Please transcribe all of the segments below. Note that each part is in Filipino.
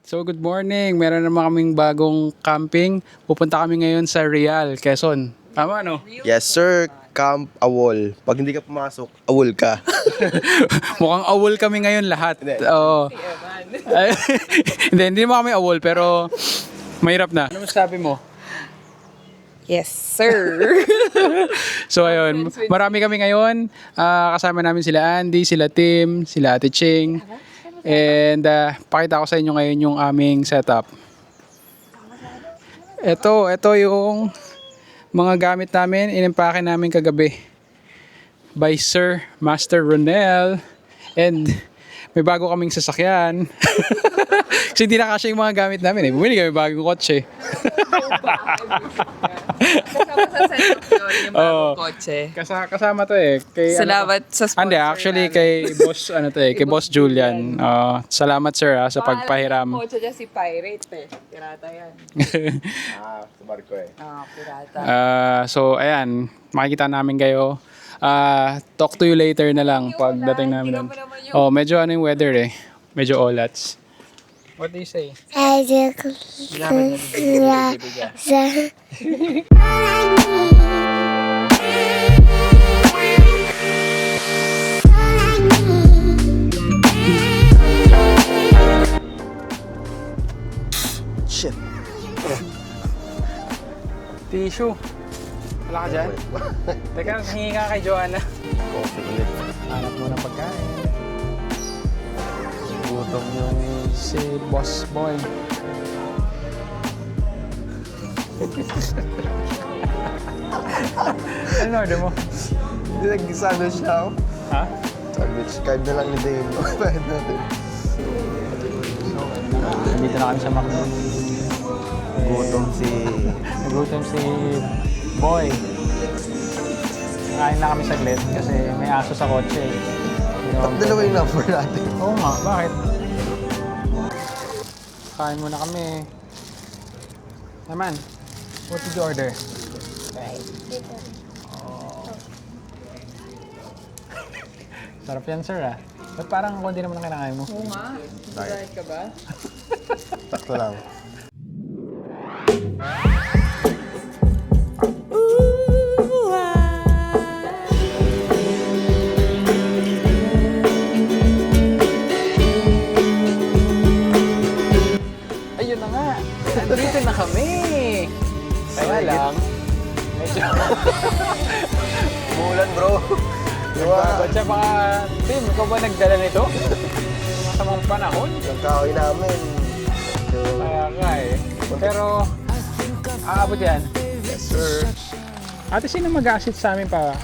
So good morning, meron naman kaming bagong camping. Pupunta kami ngayon sa Real, Quezon. Tama no? Yes sir, Camp Awol. Pag hindi ka pumasok, awol ka. Mukhang awol kami ngayon lahat. Oo. Hindi naman kami awol pero mahirap na. Ano masasabi mo? Yes, sir. So ayun, marami kami ngayon. Kasama namin sila Andy, sila Tim, sila Ate Ching. And pakita ko sa inyo ngayon yung aming setup. Ito yung mga gamit namin, inimpake namin kagabi by Sir Master Ronel. And may bago kaming sasakyan. Kasi hindi na kasya yung mga gamit namin eh. Bumili kami bagong kotse. Kasama sa setup yun, yung bagong kotse. Kasama to eh. Kay, Salamat sa sponsor Hindi, actually kay Boss kay Boss Julian. Salamat sir sa pagpahiram. Yung kotse niya si Pirate eh. Pirata yan. Sa barko eh. Pirata. So ayan, makikita namin kayo. Talk to you later na lang pagdating namin. Medyo ano yung weather eh. Medyo olats. What do you say? Shit. Tissue. Wala ka dyan? Teka, hingi nga kay Joanna. Coffee ulit. Hanap mo ng pagkain. Gutom yung... Si Boss Boy. Ano order mo? Hindi nag-sandwich siya ako. Ha? Sandwich. Kahit na lang hindi yun. Kahit natin. Nandito na kami sa McDo. Gutom si... Nagutom si Boy. Kain na kami saglit kasi may aso sa kotse. Ba't dalawa yung number natin? Oo nga, bakit? Kain muna kami. Naman, what did you order? Sarap yan, sir, ah. Ba't parang konti naman ang kinakain mo? Oo nga. Diet ka ba? Sakto lang. Ayun na nga! Nandito na kami! Kaya lang, medyo... Bulan bro. Ba't siya baka... Tim, ikaw ba nagdala nito? Masamang panahon? Yung kahoy namin. So, Kaya nga eh. Pero, aabot yan. yes sir. Ate, sino mag-assist sa amin pa?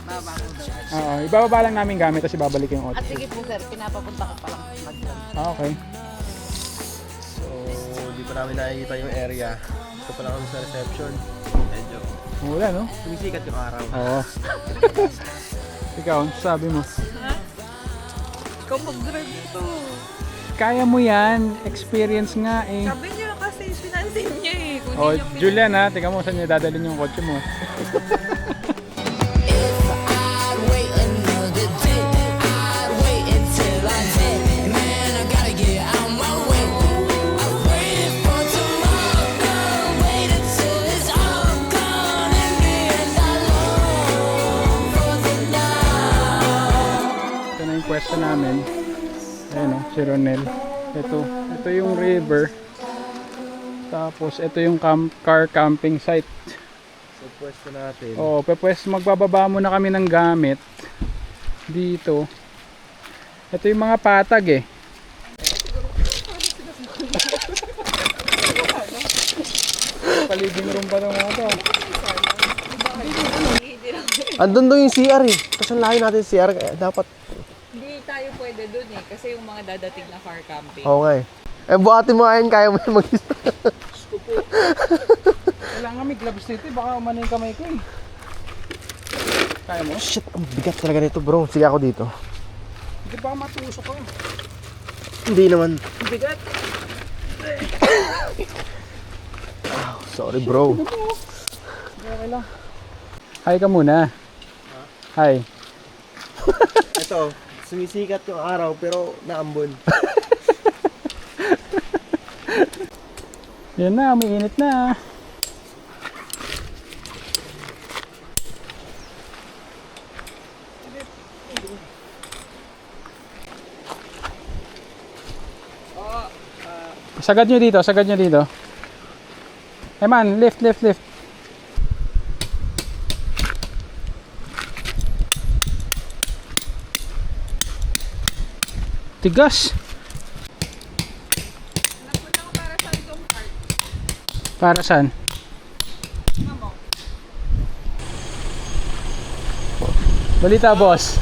Mama ko daw. Oo, ibababa lang namin gamit tapos ibabalik yung At auto. sige po sir, pinapapunta ka pa lang. Okay. So, di pa namin nakikita yung area. Ito pa lang kami sa reception. Medyo Wala, no? sumisikat yung araw. Oo. Ikaw, ano sabi mo? Ikaw mag-drive ito. Kaya mo yan. Experience nga eh. Sabi niya kasi pinansin niya eh. Kung Oh, hindi niya Julian ha, tingnan mo saan niya dadalhin yung kotse mo. Ito na yung pwesto namin. Ayan o, si Ronel. Ito yung river. Tapos ito yung car camping site. So, pwesto natin. Oh, pwes magbababa muna kami ng gamit dito. Ito yung mga patag eh. Palibing room pa mga to. Andun doon yung CR eh. Kasi ang layo natin yung CR. Dapat. Hindi tayo pwede dun eh. Kasi yung mga dadating na car camping. Oo nga eh. Buhatin mo ayun, kaya mo yung mag-isa. Kailangan may gloves nito, baka umano yung kamay ko eh. Kaya mo? Shit, ang bigat talaga nito bro. Sige ako dito. Hindi baka matusok ko. Hindi naman. Bigat. Sorry bro. Okay lang. Hi ka muna. Hi. Ito, sumisikat yung araw pero naambon. Yan na, umiinit na. Sagad nyo dito, sagad nyo dito. Eh man, lift, lift, lift. Tigas. Napunta ko para sa itong part. Para saan? Mamo. Balita, boss.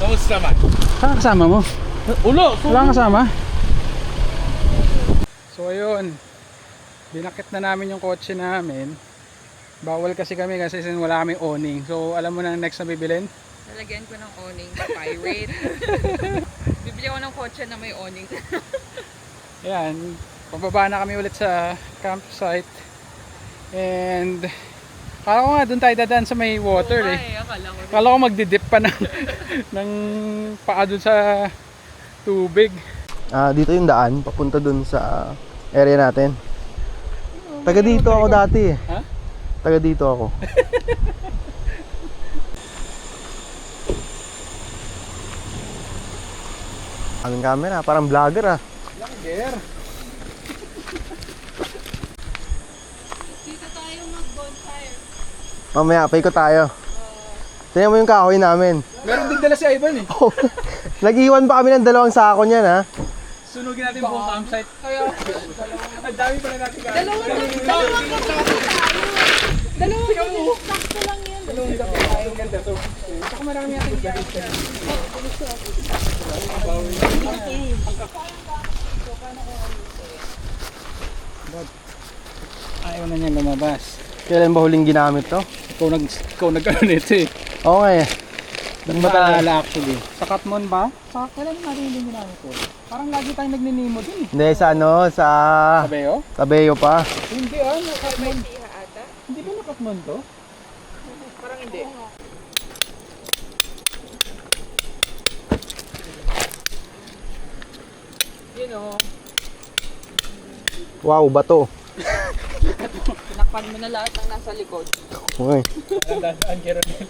Tapos naman. Saan kasama mo? Ulo! Wala kang kasama? So ayun, binakit na namin yung kotse namin. Bawal kasi kami kasi wala kaming awning. So alam mo na ang next na bibilin? Lalagyan ko ng awning na pirate. Bibili ako ng kotse na may awning. Ayan, pababa na kami ulit sa campsite. And kala ko nga doon tayo dadaan sa may water eh. Ay, akala ko. Kala ko magdidip pa ng, ng paa doon sa tubig. Dito yung daan, papunta dun sa area natin. Taga dito ako dati eh. Ha? Taga dito ako. Aming camera, parang vlogger ah. Langer. Dito tayo mag-bonfire. Mamaya, paikot tayo. Tingnan mo yung kahoy namin. Meron din dala si Ivan eh. Nag-iwan pa kami ng 2 sako niyan ha. Sunugin natin buong campsite. Kaya, ang dami pala natin kain. Sakto lang yan. Dalawang kape tayo ganda to. Saka marami natin kain. Ayaw na niya lumabas. Kailan ba huling ginamit to? Ikaw nag-ano nito eh. Oo nga eh. Doon ba tayo actually? Sa Katmon ba? Sa kailan natin hindi ginamit ko? Parang lagi tayong nagninimo dun eh. Hindi, sa ano, sa Sabeo? Tabeyo pa. Hindi ah, May Katmon. tiha ata. Hindi ba na Katmon to? Parang hindi. Yun o. Wow, bato. Tinakpan mo na lahat ng nasa likod. Okay. Ang Geronel.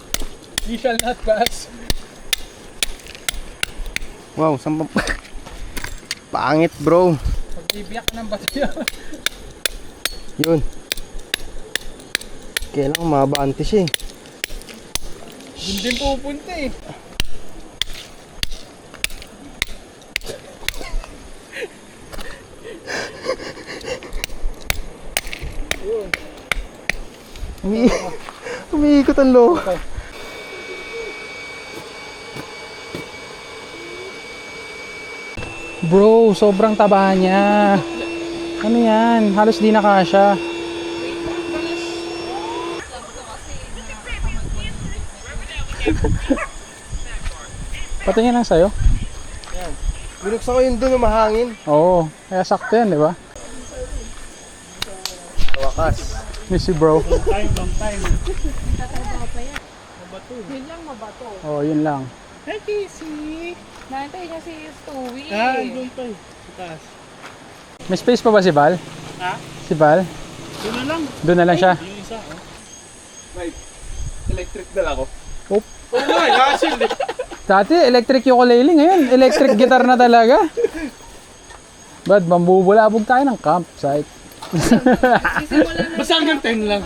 You shall not pass. Wow, sampang... Pangit bro. Pag-ibiyak ka ng bato yun. Yun. Kailangan mabante siya eh. Doon din pupunta eh. Umiikot ang loob. Bro, sobrang taba niya. Ano yan? Halos di na kasya. Patingin lang sa'yo. Binuksan ko yun doon na mahangin. Oo, kaya sakto yan, di ba? Wakas. Miss you, bro. Yun lang mabato. Oo, yun lang. Nantay niya si Stewie. pa eh. Taas. May space pa ba si Val? Ha? Si Val? Doon na lang. Doon na lang siya. Yung isa oh. Wait, electric dala ko. Oop. Oh my gosh, hindi. Dati, electric ukulele. Ngayon, electric guitar na talaga. Ba't mambubulabog tayo ng campsite? Sisimula na. Basta hanggang 10 lang.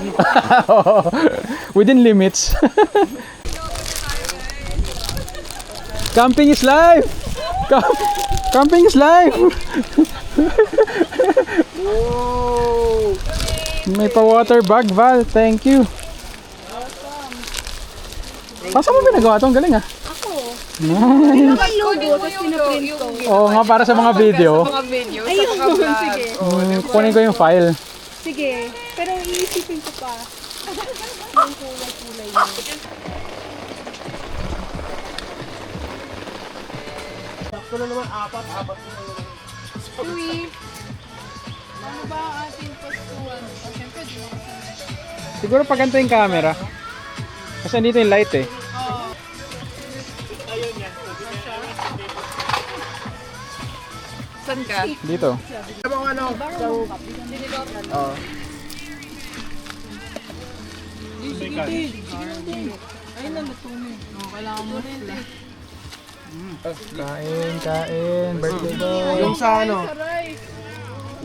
Within limits. Camping is life! Camping is life! Wow. May pa-water bag, Val. Thank you. Saan mo pinagawa ito? Ang galing ah. Kunin mo yung Oo nga, para sa mga video. Sa mga video, sa mga vlog. Sige. Kunin ko yung file. Sige. Pero iisipin ko pa. Yung kulay-kulay niya. Sakto na naman, apat na naman. Uy. Ano ba ang ating postuan? O, syempre, di mo kasi. Siguro pag ganito yung camera. Kasi andito yung light eh. Sa Saan ka? Dito. Abang ano? Oo. Kain. Birthday boy. Yung sa ano?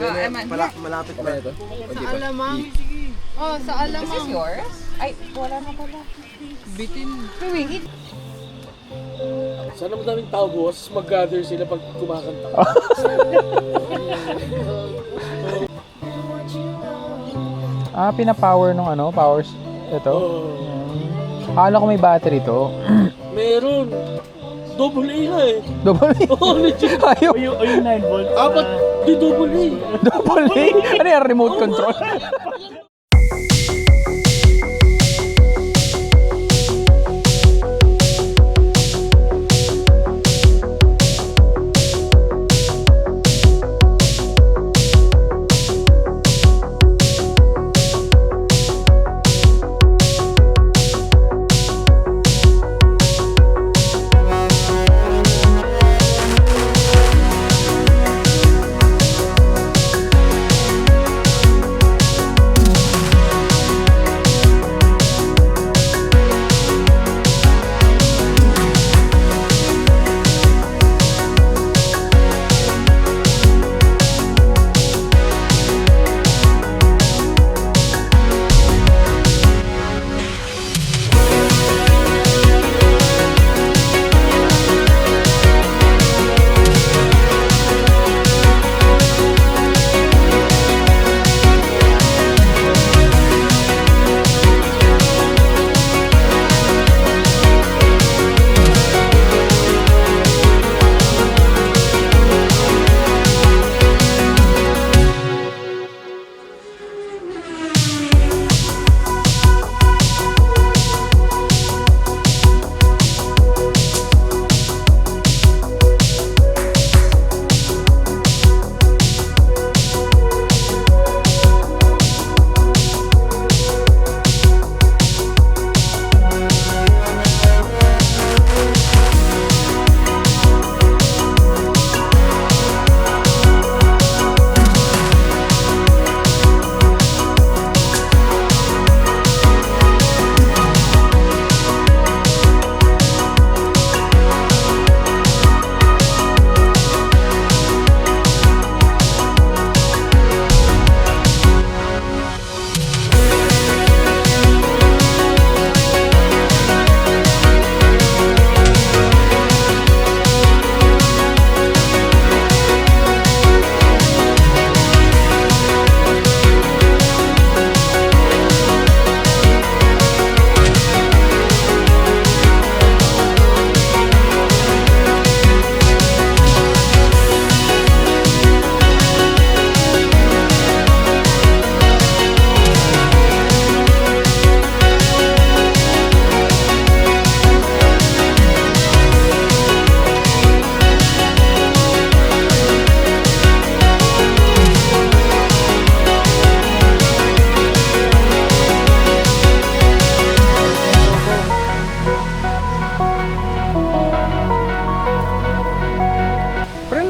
Eman. Malapit ba ito? Sa alamang. Oh, sa Is alamang. this yours? Ay, wala na pala. Bitin. Wait, Sana madaming tao boss, mag-gather sila pag kumakanta. Pina-power nung ano, powers. Ito. Oh. Akala ko may battery to. Meron. Double A nga eh. Double A. Oh, legit. Ayaw. Yung 9 volts. Apat, di double A. Double A? Ano yung remote control?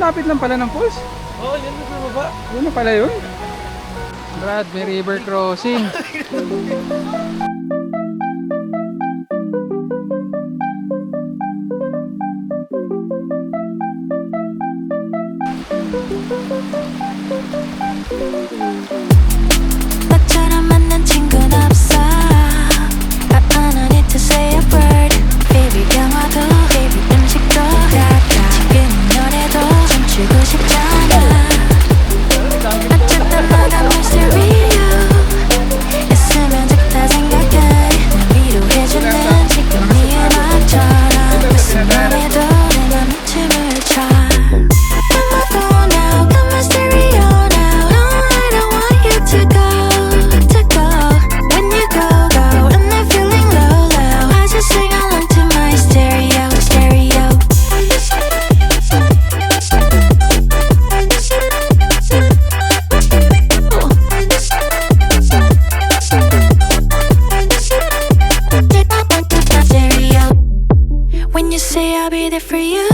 Lapit lang pala ng falls. Oo, yan na sa baba. Yun na pala yun. Brad, may river crossing. 너처럼 만난 친구는 없어. I don't need to say a word. Baby 영화도 baby 음식도 같아. 지금 노래도 춤추고 싶잖아. 어쨌든 너가 mysterio. 있으면 좋다 생각해. 날 위로해주는 지금 이 음악처럼 무슨 맘에도 내 맘에 춤을 춰. I'm a phone now, come mysterio now. No, I don't want you to go. When you go, and I'm feeling low, low. I just sing along to my stereo, stereo. Stereo. When you say I'll be there for you,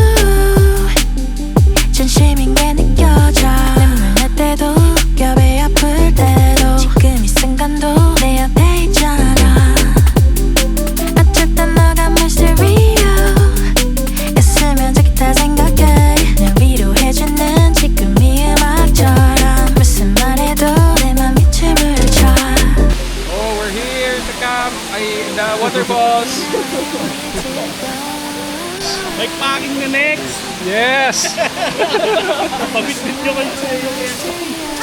진심인 게 느껴. Packing na next! Yes! Pabitbit nyo kayo sa iyo.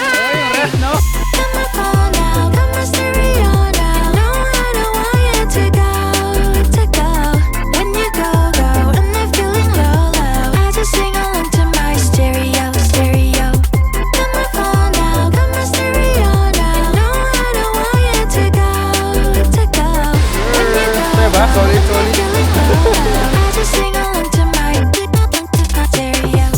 Ayun, rest, no? Got my phone out, got my stereo now. No, I don't want you to go, to go. When you go, go, and they're feeling low, low. I just sing along to my stereo, stereo. Got my phone out, got my stereo now. No, I don't want you to go, to go. When you go, Diba? Solid, go, solid. feeling low, low. I just sing along to my stereo.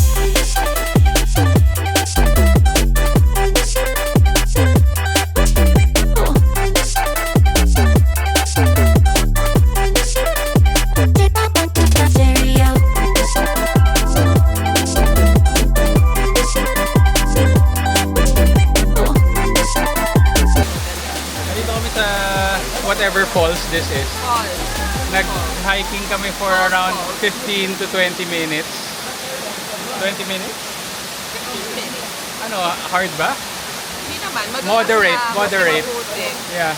Nandito kami sa whatever falls this is. Nag-hiking kami for around 15 to 20 minutes. 20 minutes? Ano, hard ba? Hindi naman. Moderate, moderate. Mabuti. Yeah.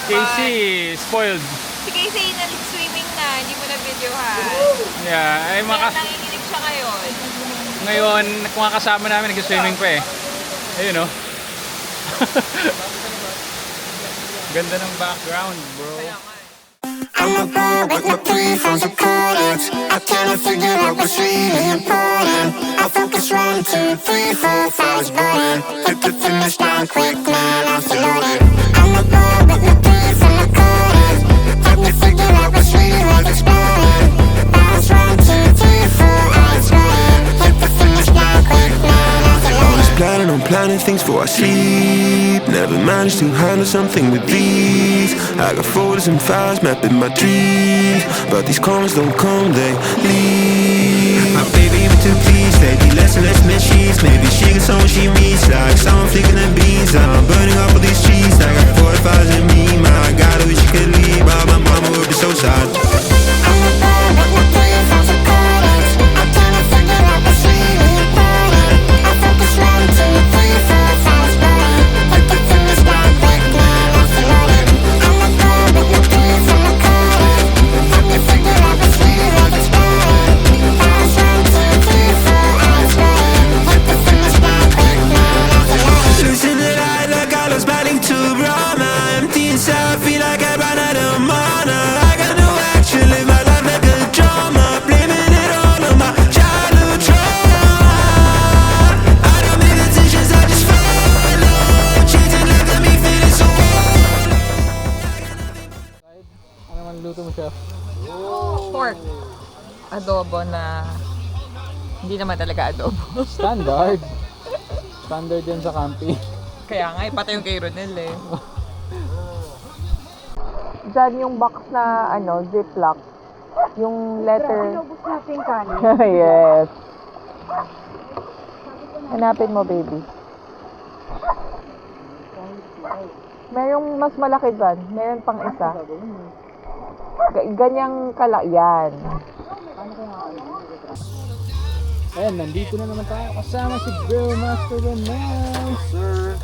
Casey, spoiled. Si Casey nag-swimming na, hindi mo na videohan. Yeah, ay Kaya nanginginig siya ngayon. ngayon, kung kasama namin, nag-swimming pa eh. Ayun oh. Ganda ng background, bro. Kaya nga. I'm a boy with my three phones of college. I cannot figure out what's really important. I focus 1, 2, 3, 4, 5 is boring. Hit the finish line quick, man, I'm still on it. I'm a boy with my three phones of college. Help me figure out what's really worth exploring. Bounce 1, 2, 3, 4, I'm exploring. Hit the finish line quick, man, I'm still on it. Always planning on planning things before I sleep. Never managed to handle something with these. I got folders and files mapping my dreams, but these comments don't come, they leave. My baby with 2 please, lately less and less sheets. Maybe she gets someone she meets, like someone flicking the beans. I'm burning up all these trees. I got 45s in me, my God, I wish you could leave, but my mama would be so sad. I'm a boy with my three phones of college. I cannot figure out what's really important. I focus 1, 2, 3, 4, 5 is boring. Hit the finish line quick, man, I'm still on it. I'm a boy with my three phones of college. Help me figure out what's really worth exploring. Bounce 1, 2, 3, 4, I'm exploring. Hit the finish line quick, man, I'm still on it. Losing the light like I lost battling to Brahma. Empty inside, feel like I ran out of mana. I got no action, live my life like a drama. Blaming it all on my childhood trauma. I don't make decisions, I just follow. Chasing like me feeling so Ano man luto mo siya? Pork. Adobo na hindi naman talaga adobo. Standard. Standard din sa camping. Kaya nga, ipatay yung kay Ronel eh. Diyan yung box na ziplock. Yung letter. Yes. Hanapin mo, baby. Merong mas malaki dyan. Meron pang isa. Ganyang yan. Ayan, nandito na naman tayo. Kasama si Grill Master Ronel. Sir.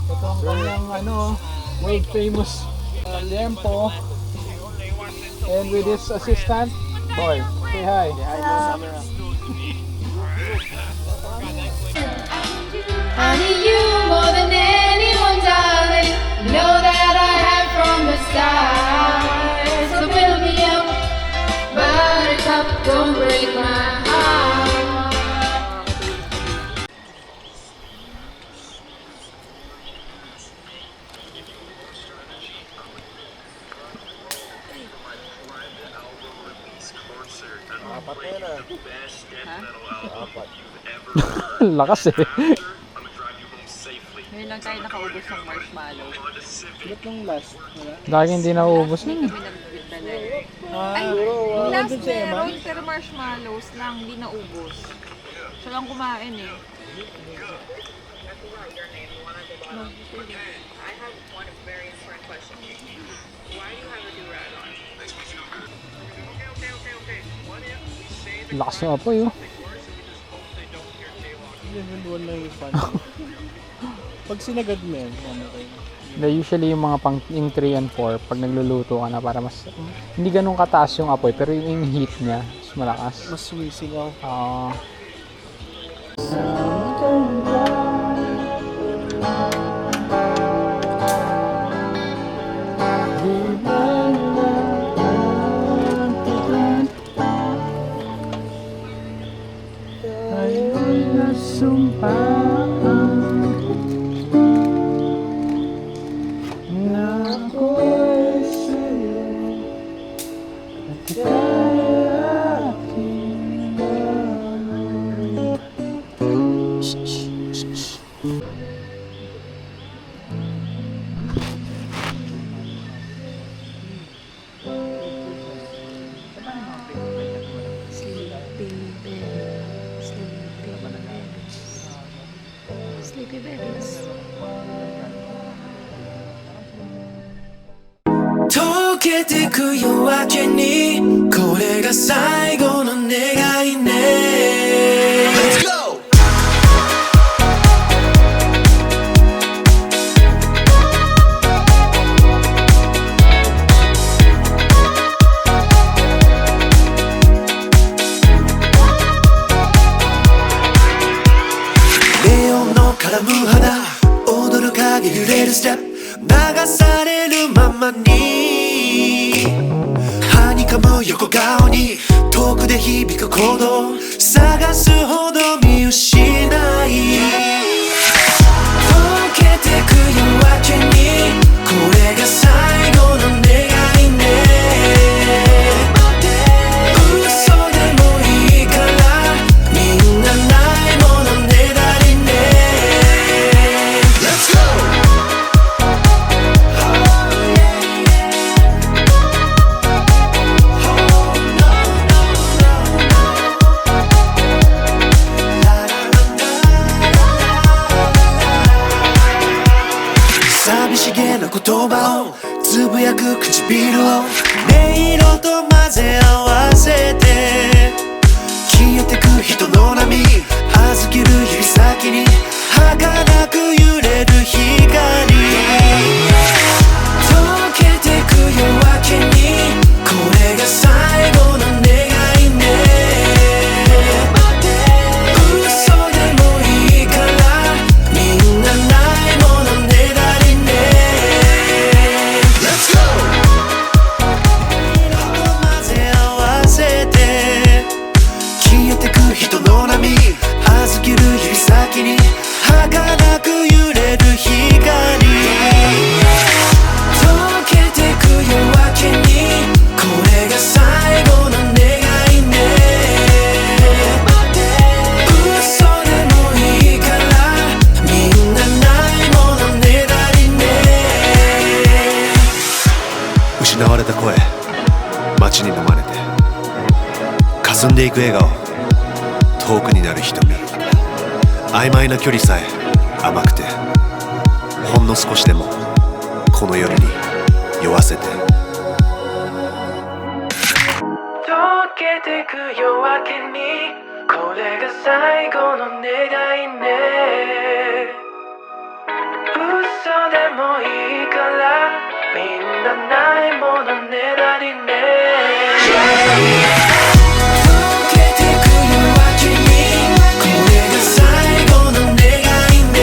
Ito ang kanyang world famous lempo. And with his assistant, Boy. Say hi. Honey, you more than anyone, darling. Know that I have from the start. So fill me up, buttercup, don't break my heart. Lakas eh. Ngayon lang tayo nakaubos ng marshmallow. Ba't nung last? Wala? Lagi hindi nauubos yun. Kami nagbibigta na eh. Ay, last meron, pero marshmallows lang, hindi naubos. Siya lang kumain eh. I have one very important question. Why do you have a do-rag on? Lakas na po yun. Level 1 lang yung fun. Pag sinagad mo yan, ano kayo? Usually yung mga pang yung 3 and 4 pag nagluluto ka na para mas hindi ganun kataas yung apoy pero yung heat niya mas malakas. Mas sumisigaw. Sleepy babies. 溶けてく夜明けにこれが最後の願いね Let's go! ネオンの絡む花踊る影揺れるステップ流されるままにはにかむ横顔に遠くで響く鼓動探すほど見失い溶けてく夜明けにこれが最後の願いね嘘でもいいからみんなないものねだりね Let's go!寂しげな言葉をつぶやく唇を音色と混ぜ合わせて消えてく人の波預ける指先に儚く揺れる光溶けてく夜明けにこれが最後の願いね嘘でもいいからみんなないものねだりね Let's go! 色と混ぜ合わせて消えてく人の波預ける指先に儚く揺れる光溶けてく夜明けにこれが最後の願いね嘘でもいいからみんなないものねだりね失われた声街に飲まれて霞んでいく笑顔遠くになる瞳曖昧な距離さえ甘くてほんの少しでもこの夜に酔わせて溶けてく夜明けにこれが最後の願いね嘘でもいいからみんなないものねだりね溶けてく夜明けにこれが最後の願いね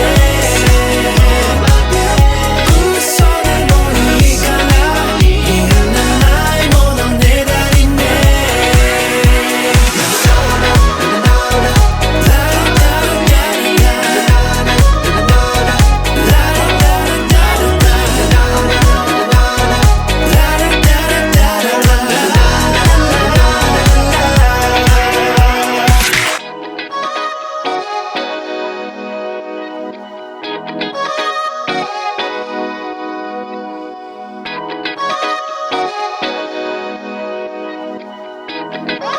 嘘でもいいからみんなないものねだりね「